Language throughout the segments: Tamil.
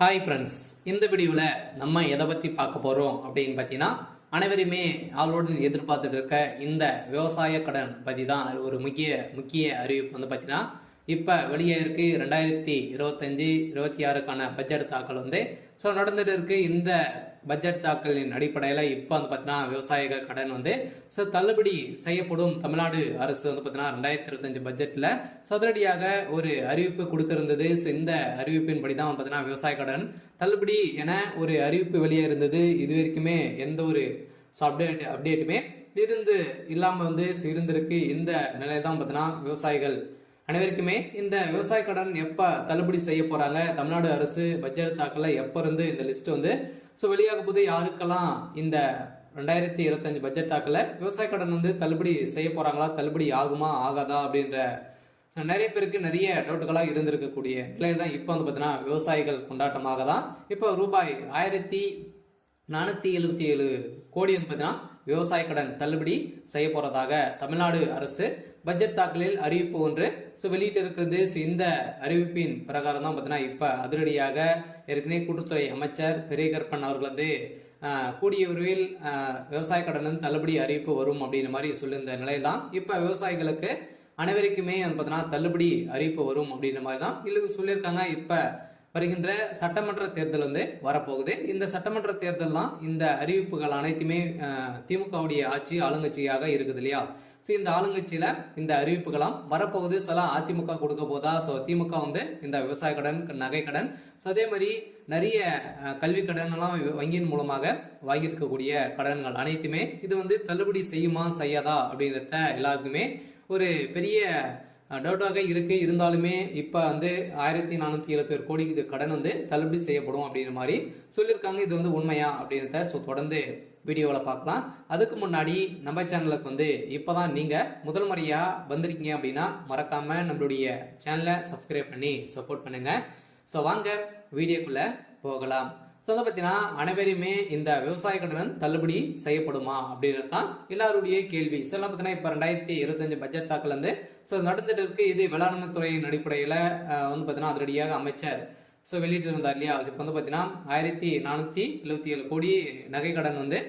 ஹாய் ஃப்ரெண்ட்ஸ், இந்த வீடியோவில் நம்ம எதை பற்றி பார்க்க போகிறோம் அப்படின்னு பார்த்தீங்கன்னா, அனைவருமே ஆளோடு எதிர்பார்த்துட்டு இருக்க இந்த விவசாய கடன் பற்றி தான் ஒரு முக்கிய அறிவிப்பு வந்து பார்த்தீங்கன்னா, இப்போ வெளியே இருக்கு 2025-26க்கான பட்ஜெட் தாக்கல் வந்து நடந்துட்டு இருக்கு. இந்த பட்ஜெட் தாக்கலின் அடிப்படையில் இப்போ வந்து பார்த்தீங்கன்னா விவசாயிகள் கடன் வந்து தள்ளுபடி செய்யப்படும். தமிழ்நாடு அரசு வந்து பார்த்தீங்கன்னா 2025 பட்ஜெட்டில் சதுரடியாக ஒரு அறிவிப்பு கொடுத்திருந்தது. இந்த அறிவிப்பின்படி தான் பார்த்தீங்கன்னா விவசாய கடன் தள்ளுபடி என ஒரு அறிவிப்பு வெளியே இருந்தது. இது வரைக்குமே எந்த ஒரு அப்டேட்டுமே இல்லாமல் வந்து இருந்திருக்கு. இந்த நிலையை தான் பார்த்தீங்கன்னா விவசாயிகள் அனைவருக்குமே இந்த விவசாய கடன் எப்போ தள்ளுபடி செய்ய போகிறாங்க, தமிழ்நாடு அரசு பட்ஜெட் தாக்கல எப்போ இருந்து இந்த லிஸ்ட் வந்து வெளியாக போது யாருக்கெல்லாம் இந்த 2025 பட்ஜெட் தாக்கல விவசாய கடன் வந்து தள்ளுபடி செய்ய போகிறாங்களா, தள்ளுபடி ஆகுமா ஆகாதா அப்படின்ற நிறைய பேருக்கு நிறைய டவுட்டுகளாக இருந்திருக்கக்கூடிய நிலையில் தான் இப்போ வந்து பார்த்தீங்கன்னா விவசாயிகள் கொண்டாட்டமாக தான் இப்போ ரூபாய் 1477 கோடி வந்து பார்த்தீங்கன்னா விவசாய கடன் தள்ளுபடி செய்ய போறதாக தமிழ்நாடு அரசு பட்ஜெட் தாக்கலில் அறிவிப்பு ஒன்று வெளியிட்டு இருக்கிறது. இந்த அறிவிப்பின் பிரகாரம் தான் பார்த்தீங்கன்னா இப்போ அதிரடியாக ஏற்கனவே கூட்டுத்துறை அமைச்சர் பெரியகற்பன் அவர்கள் வந்து கூடிய விரைவில் விவசாய கடன் தள்ளுபடி அறிவிப்பு வரும் அப்படின்ற மாதிரி சொல்லியிருந்த நிலையில் தான் இப்போ விவசாயிகளுக்கு அனைவருக்குமே வந்து பார்த்தீங்கன்னா தள்ளுபடி அறிவிப்பு வரும் அப்படின்ற மாதிரி தான் இல்லை சொல்லியிருக்காங்க. இப்போ வருகின்ற சட்டமன்ற தேர்தல் வந்து வரப்போகுது. இந்த சட்டமன்ற தேர்தல் தான் இந்த அறிவிப்புகள் அனைத்துமே திமுகவுடைய ஆட்சி ஆளுங்கட்சியாக இருக்குது இல்லையா. இந்த ஆளுங்கட்சியில இந்த அறிவிப்புகளாம் வரப்போகுது. சில அதிமுக கொடுக்க போதா, திமுக வந்து இந்த விவசாய கடன், நகை கடன், அதே மாதிரி நிறைய கல்வி கடன் எல்லாம் வங்கியின் மூலமாக வாங்கியிருக்கக்கூடிய கடன்கள் அனைத்துமே இது வந்து தள்ளுபடி செய்யுமா செய்யாதா அப்படின்றத எல்லாருக்குமே ஒரு பெரிய டவுட்டாக இருக்கு. இருந்தாலுமே இப்போ வந்து 1471 கோடிக்கு இது கடன் வந்து தள்ளுபடி செய்யப்படும் அப்படின்ற மாதிரி சொல்லியிருக்காங்க. இது வந்து உண்மையா அப்படின்றத தொடர்ந்து வீடியோவில் பார்க்கலாம். அதுக்கு முன்னாடி நம்ம சேனலுக்கு வந்து இப்போதான் நீங்கள் முதல் முறையாக வந்திருக்கீங்க அப்படின்னா மறக்காமல் நம்மளுடைய சேனலை சப்ஸ்கிரைப் பண்ணி சப்போர்ட் பண்ணுங்க. வாங்க வீடியோக்குள்ளே போகலாம். அதை பார்த்தீங்கன்னா அனைவருமே இந்த விவசாய கடன் தள்ளுபடி செய்யப்படுமா அப்படின்றது தான் எல்லாருடைய கேள்வி. பார்த்தீங்கன்னா இப்போ 2025 பட்ஜெட் தாக்கல் வந்து நடந்துட்டு இருக்கு. இது வேளாண்மை துறையின் அடிப்படையில் வந்து பார்த்தீங்கன்னா அதிரடியாக அமைச்சர் வெளியிட்டு இருந்தார் இல்லையா. இப்போ வந்து பார்த்தீங்கன்னா 1477 கோடி நகை கடன் வந்து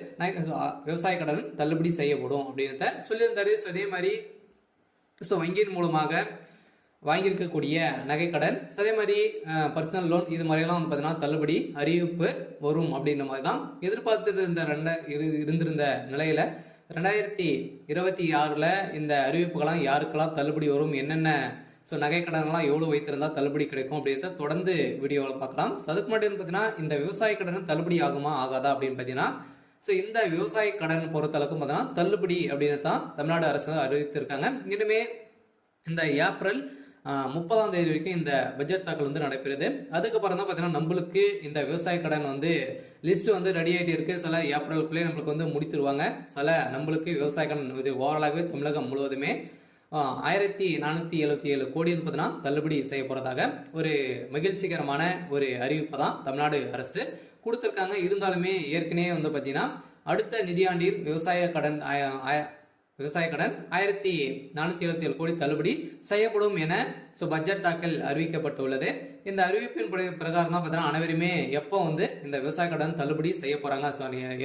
விவசாய கடன் தள்ளுபடி செய்யப்படும் அப்படின்றத சொல்லியிருந்தாரு. அதே மாதிரி வங்கியின் மூலமாக வாங்கியிருக்கக்கூடிய நகைக்கடன், அதே மாதிரி பர்சனல் லோன், இது மாதிரியெல்லாம் வந்து பார்த்தீங்கன்னா தள்ளுபடி அறிவிப்பு வரும் அப்படின்ற மாதிரி தான் எதிர்பார்த்துட்டு இருந்திருந்த நிலையில் 2026 இந்த அறிவிப்புகள்லாம் யாருக்கெல்லாம் தள்ளுபடி வரும், என்னென்ன நகைக்கடன்லாம் எவ்வளோ வைத்திருந்தா தள்ளுபடி கிடைக்கும் அப்படின்றத தொடர்ந்து வீடியோவில் பார்க்கலாம். அதுக்கு முன்னாடி பார்த்தீங்கன்னா இந்த விவசாய கடன் தள்ளுபடி ஆகுமா ஆகாதா அப்படின்னு பார்த்தீங்கன்னா இந்த விவசாய கடன் பொறுத்தளவுக்கும் பார்த்தீங்கன்னா தள்ளுபடி அப்படின்னு தான் தமிழ்நாடு அரசு அறிவித்திருக்காங்க. இனிமே இந்த ஏப்ரல் 30ஆம் தேதி வரைக்கும் இந்த பட்ஜெட் தாக்கல் வந்து நடைபெறுது. அதுக்கப்புறம் தான் பார்த்தீங்கன்னா நம்மளுக்கு இந்த விவசாய கடன் வந்து லிஸ்ட் வந்து ரெடி ஆகிட்டு இருக்கு. சில ஏப்ரலுக்குள்ளே நம்மளுக்கு வந்து முடித்துருவாங்க. சில நம்மளுக்கு விவசாய கடன் இது ஓவராலாகவே தமிழகம் முழுவதுமே 1477 கோடி வந்து பார்த்தீங்கன்னா தள்ளுபடி செய்ய போறதாக ஒரு மகிழ்ச்சிகரமான ஒரு அறிவிப்பை தான் தமிழ்நாடு அரசு கொடுத்துருக்காங்க. இருந்தாலுமே ஏற்கனவே வந்து பார்த்தீங்கன்னா அடுத்த நிதியாண்டில் விவசாய கடன் 1477 கோடி தள்ளுபடி செய்யப்படும் என பட்ஜெட் தாக்கல் அறிவிக்கப்பட்டுள்ளது. இந்த அறிவிப்பின் பிரகாரம் தான் பார்த்தீங்கன்னா அனைவருமே எப்போ வந்து இந்த விவசாய கடன் தள்ளுபடி செய்ய போறாங்க.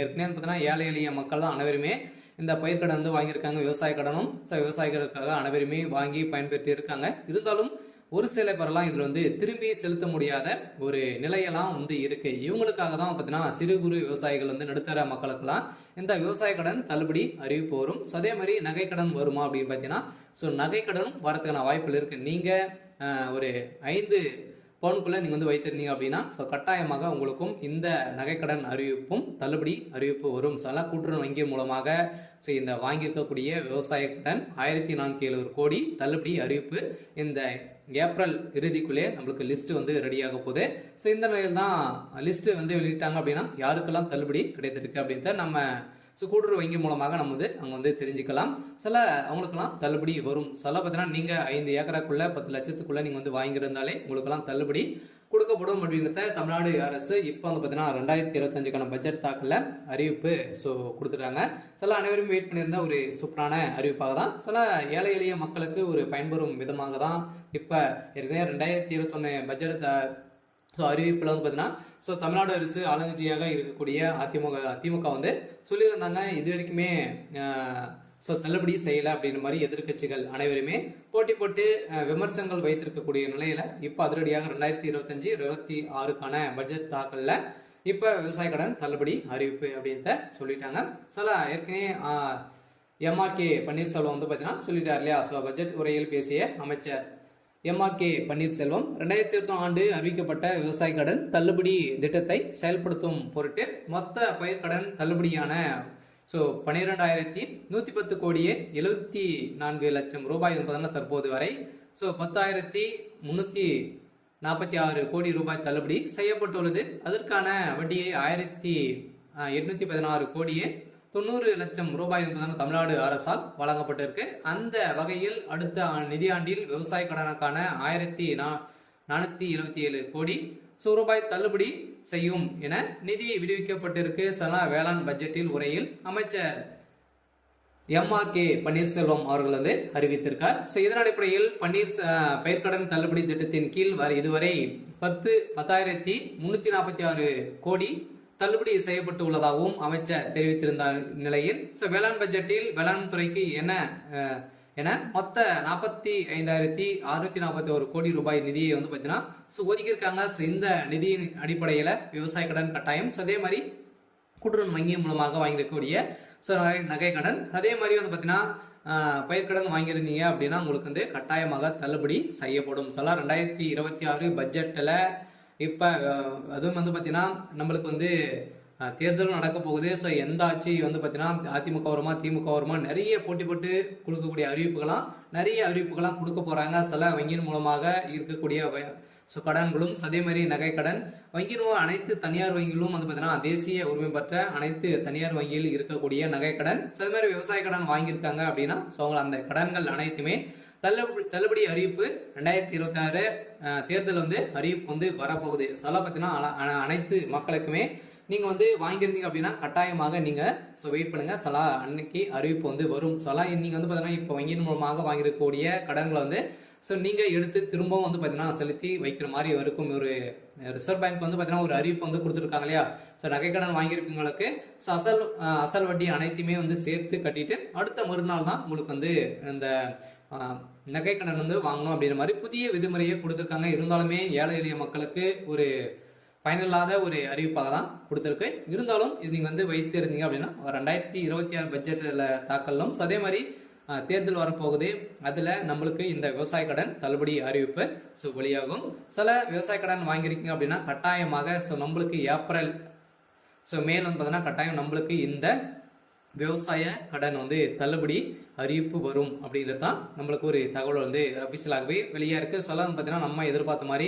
ஏற்கனவே பார்த்தீங்கன்னா ஏழை எளிய மக்கள் தான் அனைவருமே இந்த பயிர்க்கடன் வந்து வாங்கியிருக்காங்க. விவசாய கடனும் விவசாயிகளுக்காக அனைவருமே வாங்கி பயன்பெற்று இருக்காங்க. இருந்தாலும் ஒரு சில பேரெல்லாம் இதில் வந்து திரும்பி செலுத்த முடியாத ஒரு நிலையெல்லாம் வந்து இருக்கு. இவங்களுக்காக தான் பார்த்தீங்கன்னா சிறு குறு விவசாயிகள் வந்து நடுத்தர மக்களுக்கெல்லாம் இந்த விவசாய கடன் தள்ளுபடி அறிவிப்பு வரும். அதே மாதிரி நகை கடன் வருமா அப்படின்னு பார்த்தீங்கன்னா நகை கடனும் வரதுக்கான வாய்ப்புகள் இருக்கு. நீங்கள் ஒரு 5 பவுனுக்குள்ள நீங்கள் வந்து வைத்திருந்தீங்க அப்படின்னா கட்டாயமாக உங்களுக்கும் இந்த நகைக்கடன் அறிவிப்பும் தள்ளுபடி அறிவிப்பு வரும். கூட்டுறவு வங்கி மூலமாக இந்த வாங்கியிருக்கக்கூடிய விவசாய கடன் 1477 கோடி தள்ளுபடி அறிவிப்பு இந்த ஏப்ரல் இறுதிக்குள்ளே நம்மளுக்கு லிஸ்ட் வந்து ரெடியாக போகுது. இந்த நிலையில் தான் லிஸ்ட் வந்து வெளியிட்டாங்க அப்படின்னா யாருக்கெல்லாம் தள்ளுபடி கிடைத்திருக்கு அப்படின்றத நம்ம கூட்டுறவு வங்கி மூலமாக நம்ம வந்து அங்கே வந்து தெரிஞ்சுக்கலாம். அவங்களுக்கெல்லாம் தள்ளுபடி வரும். பார்த்தீங்கன்னா நீங்கள் 5 ஏக்கராக்குள்ள 10 லட்சத்துக்குள்ள நீங்கள் வந்து வாங்கியிருந்தாலே உங்களுக்கெல்லாம் தள்ளுபடி கொடுக்கப்படும் அப்படின்றத தமிழ்நாடு அரசு இப்போ வந்து பார்த்தீங்கன்னா 2025க்கான பட்ஜெட் தாக்கல அறிவிப்பு கொடுத்துட்டாங்க. அனைவரும் வெயிட் பண்ணியிருந்த ஒரு சூப்பரான அறிவிப்பாக தான் ஏழை எளிய மக்களுக்கு ஒரு பயன்பெறும் விதமாக தான் இப்போ ஏற்கனவே 2021 பட்ஜெட் ஸோ அறிவிப்பில் வந்து பார்த்தீங்கன்னா ஸோ தமிழ்நாடு அரசு ஆளுங்கட்சியாக இருக்கக்கூடிய திமுக வந்து சொல்லியிருந்தாங்க இது வரைக்குமே ஸோ தள்ளுபடி செய்யலை அப்படின்ற மாதிரி எதிர்க்கட்சிகள் அனைவருமே போட்டி போட்டு விமர்சனங்கள் வைத்திருக்கக்கூடிய நிலையில இப்போ அதிரடியாக 2025-26க்கான பட்ஜெட் தாக்கலில் இப்போ விவசாய கடன் தள்ளுபடி அறிவிப்பு அப்படின்றத சொல்லிட்டாங்க. சில ஏற்கனவே எம்ஆர்கே பன்னீர்செல்வம் வந்து பார்த்தீங்கன்னா சொல்லிட்டார் இல்லையா. ஸோ பட்ஜெட் உரையில் பேசிய அமைச்சர் எம்ஆர்கே பன்னீர்செல்வம் 2020 ஆண்டு அறிவிக்கப்பட்ட விவசாய கடன் தள்ளுபடி திட்டத்தை செயல்படுத்தும் பொருட்டு மொத்த பயிர்க்கடன் தள்ளுபடியான ஸோ 12,110 கோடியே 74 லட்சம் ரூபாய் என்பதனால் தற்போது வரை ஸோ 10,346 கோடி ரூபாய் தள்ளுபடி செய்யப்பட்டுள்ளது. அதற்கான வட்டியை 1,816 கோடியே 90 லட்சம் ரூபாய் என்பதான தமிழ்நாடு அரசால் வழங்கப்பட்டிருக்கு. அந்த வகையில் அடுத்த நிதியாண்டில் விவசாய கடனுக்கான 1,477 கோடி ரூபாய் தள்ளுபடி செய்யும் என நிதி விடுவிக்கப்பட்டிருக்கு. வேளாண் பட்ஜெட்டில் உரையில் அமைச்சர் எம்ஆர்கே பன்னீர்செல்வம் அவர்கள் வந்து அறிவித்திருக்கார். இதன் அடிப்படையில் பயிர்க்கடன் தள்ளுபடி திட்டத்தின் கீழ் இதுவரை 10,346 கோடி தள்ளுபடி செய்யப்பட்டு உள்ளதாகவும் அமைச்சர் தெரிவித்திருந்த நிலையில் வேளாண் பட்ஜெட்டில் வேளாண் துறைக்கு என மொத்த 45,641 கோடி ரூபாய் நிதியை வந்து பார்த்தீங்கன்னா ஒதுக்கியிருக்காங்க. இந்த நிதியின் அடிப்படையில் விவசாய கடன் கட்டாயம் அதே மாதிரி கூட்டுறவு வங்கி மூலமாக வாங்கியிருக்கக்கூடிய நகை கடன் அதே மாதிரி வந்து பார்த்தீங்கன்னா பயிர்க்கடன் வாங்கியிருந்தீங்க அப்படின்னா உங்களுக்கு வந்து கட்டாயமாக தள்ளுபடி செய்யப்படும். 2026 பட்ஜெட்டில் இப்போ அதுவும் வந்து பார்த்தீங்கன்னா நம்மளுக்கு வந்து தேர்தலும் நடக்க போகுது. ஸோ எந்த ஆட்சி வந்து பார்த்தீங்கன்னா அதிமுக வருமா திமுக வருமா நிறைய போட்டி போட்டு கொடுக்கக்கூடிய நிறைய அறிவிப்புகளாம் கொடுக்க போகிறாங்க. வங்கியின் மூலமாக இருக்கக்கூடிய கடன்களும் அதே மாதிரி நகை கடன் வங்கியின் அனைத்து தனியார் வங்கிகளும் வந்து பார்த்தீங்கன்னா தேசிய உரிமை பெற்ற அனைத்து தனியார் வங்கியில் இருக்கக்கூடிய நகை கடன் அதே மாதிரி விவசாய கடன் வாங்கியிருக்காங்க அப்படின்னா அவங்க அந்த கடன்கள் அனைத்துமே தள்ளுபடி அறிவிப்பு 2026 தேர்தல் வந்து அறிவிப்பு வந்து வரப்போகுது. பார்த்தீங்கன்னா அனைத்து மக்களுக்குமே நீங்கள் வந்து வாங்கியிருந்தீங்க அப்படின்னா கட்டாயமாக நீங்கள் வெயிட் பண்ணுங்கள். அன்னைக்கு அறிவிப்பு வந்து வரும். நீங்கள் வந்து பார்த்தீங்கன்னா இப்போ வங்கியின் மூலமாக வாங்கியிருக்கக்கூடிய கடன்களை வந்து நீங்கள் எடுத்து திரும்பவும் வந்து பார்த்தீங்கன்னா செலுத்தி வைக்கிற மாதிரி இருக்கும். ஒரு ரிசர்வ் பேங்க் வந்து பார்த்தீங்கன்னா ஒரு அறிவிப்பு வந்து கொடுத்துருக்காங்க இல்லையா. நகை கடன் வாங்கியிருக்கவங்களுக்கு அசல் வட்டி அனைத்துமே வந்து சேர்த்து கட்டிட்டு அடுத்த மறுநாள் தான் உங்களுக்கு வந்து இந்த நகை கடன் வந்து வாங்கணும் அப்படின்ற மாதிரி புதிய விதிமுறையை கொடுத்துருக்காங்க. இருந்தாலுமே ஏழை எளிய மக்களுக்கு ஒரு பயனில்லாத ஒரு அறிவிப்பாக தான் கொடுத்துருக்கு. இருந்தாலும் இது நீங்கள் வந்து வைத்து இருந்தீங்க அப்படின்னா 2026 பட்ஜெட்டில் தாக்கலும் அதே மாதிரி தேர்தல் வரப்போகுது. அதில் நம்மளுக்கு இந்த விவசாய கடன் தள்ளுபடி அறிவிப்பு வெளியாகும். விவசாய கடன் வாங்கியிருக்கீங்க அப்படின்னா கட்டாயமாக நம்மளுக்கு ஏப்ரல் மேல் வந்து பார்த்தீங்கன்னா கட்டாயம் நம்மளுக்கு இந்த விவசாய கடன் வந்து தள்ளுபடி அறிவிப்பு வரும் அப்படின்றது தான் நம்மளுக்கு ஒரு தகவல் வந்து அபிஷியலாகவே வெளியாக இருக்குது. வந்து பார்த்தீங்கன்னா நம்ம எதிர்பார்த்த மாதிரி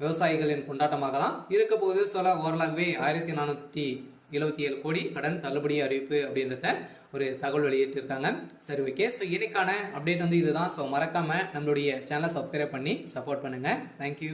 விவசாயிகளின் கொண்டாட்டமாக தான் இருக்க போகுது. ஓரளவுவே 1,477 கோடி கடன் தள்ளுபடி அறிவிப்பு அப்படின்றத ஒரு தகவல் வெளியிட்டிருக்காங்க. சரி, ஓகே. இன்னைக்கான அப்டேட் வந்து இதுதான். மறக்காம நம்மளுடைய சேனலை சப்ஸ்கிரைப் பண்ணி சப்போர்ட் பண்ணுங்க. தேங்க்யூ.